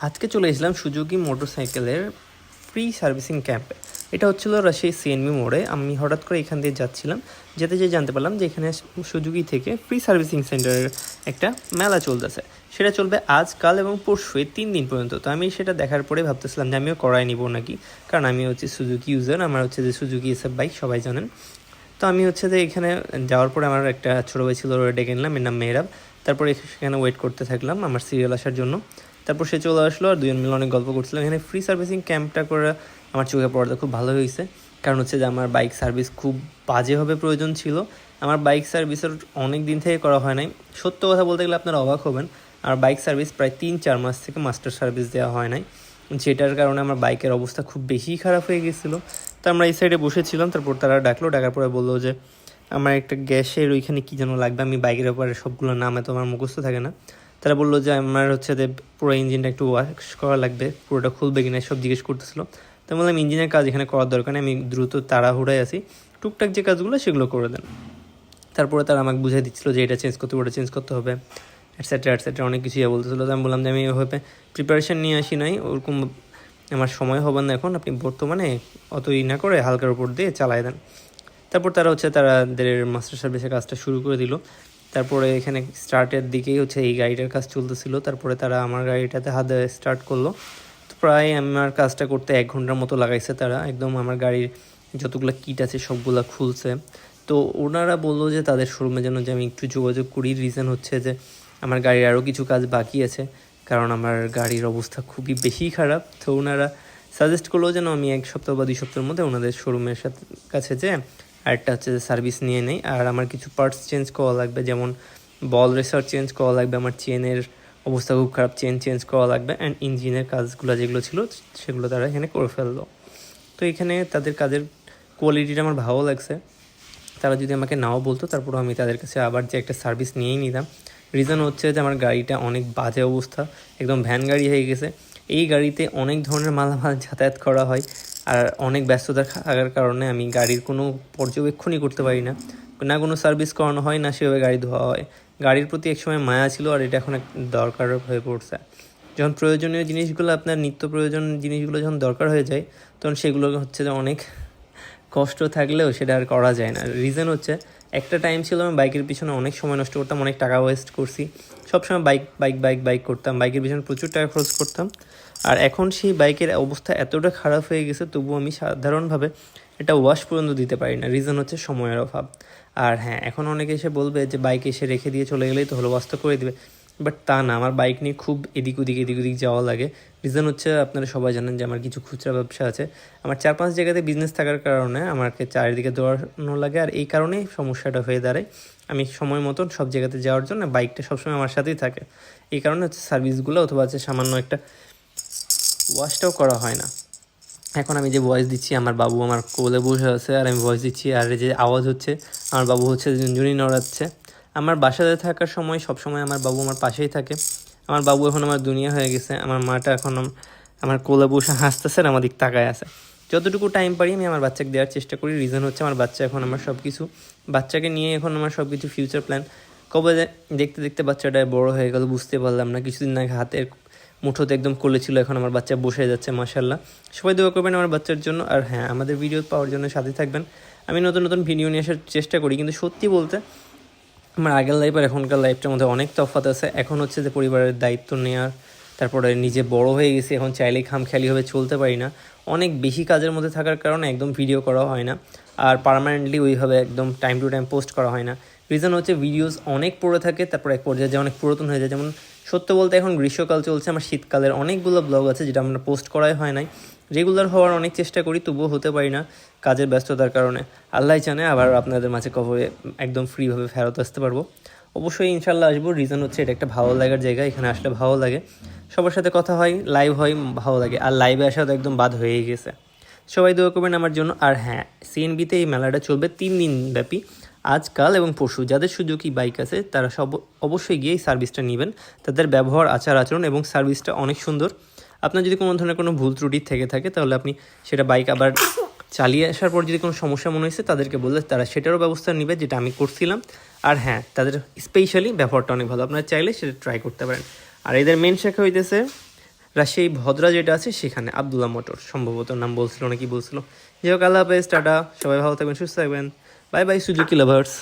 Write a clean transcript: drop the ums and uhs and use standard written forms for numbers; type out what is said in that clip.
আজকে চলে এসলাম সুজুকি মোটরসাইকেলের ফ্রি সার্ভিসিং ক্যাম্পে। এটা হচ্ছিল রাজশাহী সিএনবি মোড়ে। আমি হঠাৎ করে এখান দিয়ে যাচ্ছিলাম, যেতে যেয়ে জানতে পারলাম যে এখানে সুজুকি থেকে ফ্রি সার্ভিসিং সেন্টারের একটা মেলা চলতেছে। সেটা চলবে আজ, কাল এবং পরশু, এই 3 দিন পর্যন্ত। তো আমি সেটা দেখার পরে ভাবতেছিলাম যে আমিও করাই নিব নাকি, কারণ আমি হচ্ছে সুজুকি ইউজার। আমার হচ্ছে যে সুজুকি এসএফ বাইক সবাই জানেন। তো আমি হচ্ছে যে এখানে যাওয়ার পরে আমার একটা ছোটো ভাই ছিল, ওরা ডেকে নিলাম, এর নাম মেহরাব। তারপরে সেখানে ওয়েট করতে থাকলাম আমার সিরিয়াল আসার জন্য। তারপর সে চলে আসলো আর দুজন মিলে অনেক গল্প করছিলাম। এখানে ফ্রি সার্ভিসিং ক্যাম্পটা করে আমার চোখে পড়াটা খুব ভালো হয়েছে, কারণ হচ্ছে যে আমার বাইক সার্ভিস খুব বাজেভাবে প্রয়োজন ছিল। আমার বাইক সার্ভিসের অনেক দিন থেকে করা হয় নাই। সত্য কথা বলতে গেলে আপনারা অবাক হবেন, আমার বাইক সার্ভিস প্রায় 3-4 মাস থেকে মাস্টার সার্ভিস দেওয়া হয় নাই, যেটার কারণে আমার বাইকের অবস্থা খুব বেশি খারাপ হয়ে গেছিলো। তো আমরা এই সাইডে বসেছিলাম, তারপর তারা ডাকার পরে বললো যে আমার একটা গ্যাসের ওইখানে কী যেন লাগবে। আমি বাইকের ব্যাপারে সবগুলো নাম এত আমার মুখস্থ থাকে না। তারা বললো যে আমার হচ্ছে যে পুরো ইঞ্জিনটা একটু ওয়াশ করা লাগবে, পুরোটা খুলবে কিনা সব জিজ্ঞেস করতেছিলো। তো বললাম ইঞ্জিনের কাজ এখানে করার দরকার নেই, আমি দ্রুত তাড়াহুড়ায় আছি, টুকটাক যে কাজগুলো সেগুলো করে দেন। তারপরে তারা আমাকে বুঝিয়ে দিচ্ছিলো যে এটা চেঞ্জ করতে হবে, ওটা চেঞ্জ করতে হবে, অ্যাটসেট্রা অনেক কিছুই বলতেছিলো। তো আমি বললাম যে আমি ওইভাবে প্রিপারেশান নিয়ে আসি নাই, ওরকম আমার সময় হবে না এখন, আপনি বর্তমানে অতই না করে হালকার উপর দিয়ে চালায় দেন। তারপর তারা হচ্ছে তাদের মাস্টার সার্ভিসের কাজটা শুরু করে দিল। তারপরে এখানে স্টার্টের দিকেই হচ্ছে এই গাড়িটার কাজ চলতেছিল। তারপরে তারা আমার গাড়িটাতে হাতে স্টার্ট করলো। তো প্রায় আমার কাজটা করতে 1 ঘন্টার মতো লাগাইছে তারা। একদম আমার গাড়ির যতগুলো কিট আছে সবগুলো খুলছে। তো ওনারা বললো যে তাদের শোরুমের জন্য যে আমি একটু যোগাযোগ করি। রিজন হচ্ছে যে আমার গাড়ির আরও কিছু কাজ বাকি আছে, কারণ আমার গাড়ির অবস্থা খুবই বেশি খারাপ। তো ওনারা সাজেস্ট করলো যেন আমি 1 সপ্তাহ বা 2 সপ্তাহের মধ্যে ওনাদের শোরুমের কাছে যে আরেকটা হচ্ছে যে সার্ভিস নিয়ে নেই। আর আমার কিছু পার্টস চেঞ্জ করা লাগবে, যেমন বল রেসার চেঞ্জ করা লাগবে, আমার চেনের অবস্থা খুব খারাপ, চেন চেঞ্জ করা লাগবে, অ্যান্ড ইঞ্জিনের কাজগুলো যেগুলো ছিল সেগুলো তারা এখানে করে ফেললো। তো এখানে তাদের কাজের কোয়ালিটিটা আমার ভালো লাগছে। তারা যদি আমাকে নাও বলতো তারপরেও আমি তাদের কাছে আবার যে একটা সার্ভিস নিয়েই নিতাম। রিজন হচ্ছে যে আমার গাড়িটা অনেক বাজে অবস্থা, একদম ভ্যান গাড়ি হয়ে গেছে। এই গাড়িতে অনেক ধরনের মালামাল যাতায়াত করা হয়, আর অনেক ব্যস্ততা থাকার কারণে আমি গাড়ির কোনো পর্যবেক্ষণই করতে পারি না, না কোনো সার্ভিস করানো হয়, না সেভাবে গাড়ি ধোয়া হয়। গাড়ির প্রতি একসময় মায়া ছিল, আর এটা এখন দরকার হয়ে পড়ছে। যখন প্রয়োজনীয় জিনিসগুলো, আপনার নিত্য প্রয়োজন জিনিসগুলো যখন দরকার হয়ে যায়, তখন সেগুলো হচ্ছে যে অনেক কষ্ট থাকলেও সেটা আর করা যায় না। রিজন হচ্ছে একটা টাইম ছিল আমি বাইকের পিছনে অনেক সময় নষ্ট করতাম, অনেক টাকা ওয়েস্ট করছি, সবসময় বাইক করতাম, বাইকের পিছনে প্রচুর টাকা খরচ করতাম। আর এখন সেই বাইকের অবস্থা এতটা খারাপ হয়ে গেছে, তবুও আমি সাধারণভাবে এটা ওয়াশ পর্যন্ত দিতে পারি না। রিজন হচ্ছে সময়ের অভাব। আর হ্যাঁ, এখন অনেকে এসে বলবে যে বাইক এসে রেখে দিয়ে চলে গেলেই তো হলো, ওয়াশ তো করে দিবে, বাট তা না। আমার বাইক নিয়ে খুব এদিক ওদিক যাওয়া লাগে। রিজন হচ্ছে আপনারা সবাই জানেন যে আমার কিছু খুচরা ব্যবসা আছে, আমার 4-5 জায়গাতে বিজনেস থাকার কারণে আমাকে চারিদিকে দৌড়ানো লাগে, আর এই কারণেই সমস্যাটা হয়ে দাঁড়ায়। আমি সময় মতন সব জায়গাতে যাওয়ার জন্য বাইকটা সবসময় আমার সাথেই থাকে। এই কারণে হচ্ছে সার্ভিসগুলো অথবা হচ্ছে সামান্য একটা ওয়াশটাও করা হয় না। এখন আমি যে ভয়েস দিচ্ছি, আমার বাবু আমার কোলে বসে আছে আর আমি ভয়েস দিচ্ছি, আর যে আওয়াজ হচ্ছে আমার বাবু হচ্ছে ঝুনঝুনি নড়াচ্ছে। আমার বাসাতে থাকার সময় সবসময় আমার বাবু আমার পাশেই থাকে। আমার বাবু এখন আমার দুনিয়া হয়ে গেছে। আমার মাটা এখন আমার কোলে বসে হাসতেছে আর আমার দিক তাকায় আছে। যতটুকু টাইম পারি আমি আমার বাচ্চাকে দেওয়ার চেষ্টা করি। রিজন হচ্ছে আমার বাচ্চা এখন আমার সব কিছু, বাচ্চাকে নিয়ে এখন আমার সব কিছু ফিউচার প্ল্যান। কবে দেখতে দেখতে বাচ্চাটা বড় হয়ে গেল বুঝতে পারলাম না। কিছুদিন আগে হাতের মুঠোতে একদম কোলে ছিল, এখন আমার বাচ্চা বসে যাচ্ছে, মাশাআল্লাহ। সবাই দোয়া করবেন আমার বাচ্চার জন্য। আর হ্যাঁ, আমাদের ভিডিও পাওয়ার জন্য সাথে থাকবেন। আমি নতুন নতুন ভিডিও নিয়ে আসার চেষ্টা করি, কিন্তু সত্যি বলতে আমার আগের লাইফ আর এখনকার লাইফটার মধ্যে অনেক তফাৎ আছে। এখন হচ্ছে যে পরিবারের দায়িত্ব নেওয়ার, তারপরে নিজে বড় হয়ে গেছি, এখন চাইলেই খামখেয়ালিভাবে চলতে পারি না। অনেক বেশি কাজের মধ্যে থাকার কারণে একদম ভিডিও করা হয় না, আর পার্মানেন্টলি ওইভাবে একদম টাইম টু টাইম পোস্ট করা হয় না। রিজন হচ্ছে ভিডিওস অনেক পড়ে থাকে, তারপর এক পর্যায়ে যে অনেক পুরাতন হয়ে যায়। যেমন সত্য বলতে এখন গ্রীষ্মকাল চলছে, আমার শীতকালের অনেকগুলো ব্লগ আছে যেটা আমরা পোস্ট করাই হয় নাই। রেগুলার হওয়ার অনেক চেষ্টা করি, তবুও হতে পারি না কাজের ব্যস্ততার কারণে। আল্লাহ জানে আবার আপনাদের মাঝে কবে একদম ফ্রিভাবে ফেরত আসতে পারবো। অবশ্যই ইনশাল্লাহ আসবো। রিজন হচ্ছে এটা একটা ভালো লাগার জায়গা, এখানে আসলে ভালো লাগে, সবার সাথে কথা হয়, লাইভ হয়, ভালো লাগে। আর লাইভে আসা তো একদম বাদ হয়েই গেছে। সবাই দোয়া করবেন আমার জন্য। আর হ্যাঁ, সিএনবিতে এই মেলাটা চলবে 3 দিন ব্যাপী, আজ, কাল এবং পরশু। যাদের সুজুকি বাইক আছে তারা অবশ্যই গিয়ে এই সার্ভিসটা নেবেন। তাদের ব্যবহার, আচার আচরণ এবং সার্ভিসটা অনেক সুন্দর। আপনার যদি কোনো ধরনের কোনো ভুল ত্রুটি থেকে থাকে তাহলে আপনি সেটা বাইক আবার চালিয়ে আসার পর যদি কোনো সমস্যা মনে হয়েছে তাদেরকে বললে তারা সেটারও ব্যবস্থা নেবে, যেটা আমি করছিলাম। আর হ্যাঁ, তাদের স্পেশালি ব্যবহারটা অনেক ভালো, আপনারা চাইলে সেটা ট্রাই করতে পারেন। আর এদের মেন শাখা হইতেছে রাজশাহী ভদ্রা যেটা আছে সেখানে আবদুল্লাহ মোটর সম্ভবত নাম বলছিল না কি বলছিল। যাই হোক, আল্লাহ হাফেজ, টাটা, সবাই ভালো থাকবেন, সুস্থ থাকবেন, বাই বাই সুজুকি লাভার্স।